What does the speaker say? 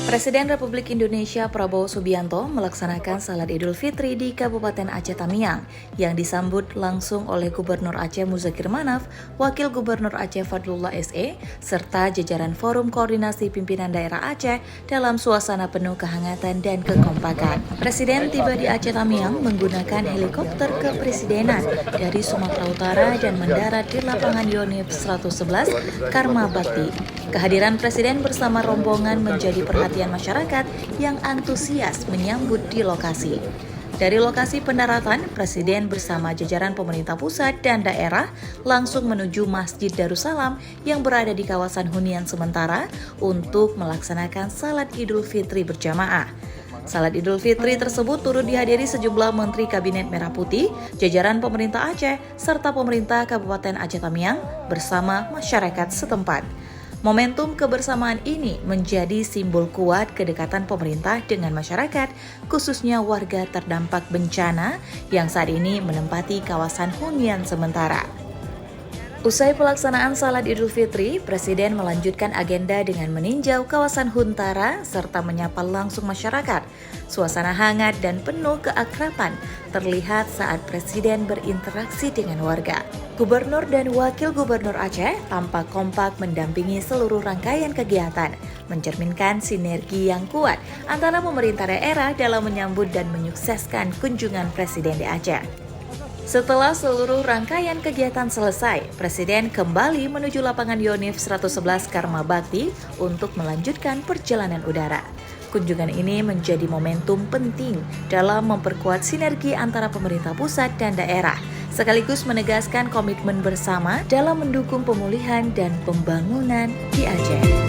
Presiden Republik Indonesia Prabowo Subianto melaksanakan Salat Idul Fitri di Kabupaten Aceh Tamiang yang disambut langsung oleh Gubernur Aceh Muzakir Manaf, Wakil Gubernur Aceh Fadlullah SE, serta jajaran Forum Koordinasi Pimpinan Daerah Aceh dalam suasana penuh kehangatan dan kekompakan. Presiden tiba di Aceh Tamiang menggunakan helikopter kepresidenan dari Sumatera Utara dan mendarat di lapangan Yonif 111 Karma Bakti. Kehadiran Presiden bersama rombongan menjadi perhatian masyarakat yang antusias menyambut di lokasi. Dari lokasi pendaratan, Presiden bersama jajaran pemerintah pusat dan daerah langsung menuju Masjid Darussalam yang berada di kawasan hunian sementara untuk melaksanakan Salat Idul Fitri berjamaah. Salat Idul Fitri tersebut turut dihadiri sejumlah Menteri Kabinet Merah Putih, jajaran pemerintah Aceh, serta pemerintah Kabupaten Aceh Tamiang bersama masyarakat setempat. Momentum kebersamaan ini menjadi simbol kuat kedekatan pemerintah dengan masyarakat, khususnya warga terdampak bencana yang saat ini menempati kawasan hunian sementara. Usai pelaksanaan Salat Idul Fitri, Presiden melanjutkan agenda dengan meninjau kawasan Huntara serta menyapa langsung masyarakat. Suasana hangat dan penuh keakraban terlihat saat Presiden berinteraksi dengan warga. Gubernur dan Wakil Gubernur Aceh tampak kompak mendampingi seluruh rangkaian kegiatan, mencerminkan sinergi yang kuat antara pemerintah daerah dalam menyambut dan menyukseskan kunjungan Presiden di Aceh. Setelah seluruh rangkaian kegiatan selesai, Presiden kembali menuju lapangan Yonif 111 Karma Bakti untuk melanjutkan perjalanan udara. Kunjungan ini menjadi momentum penting dalam memperkuat sinergi antara pemerintah pusat dan daerah, sekaligus menegaskan komitmen bersama dalam mendukung pemulihan dan pembangunan di Aceh.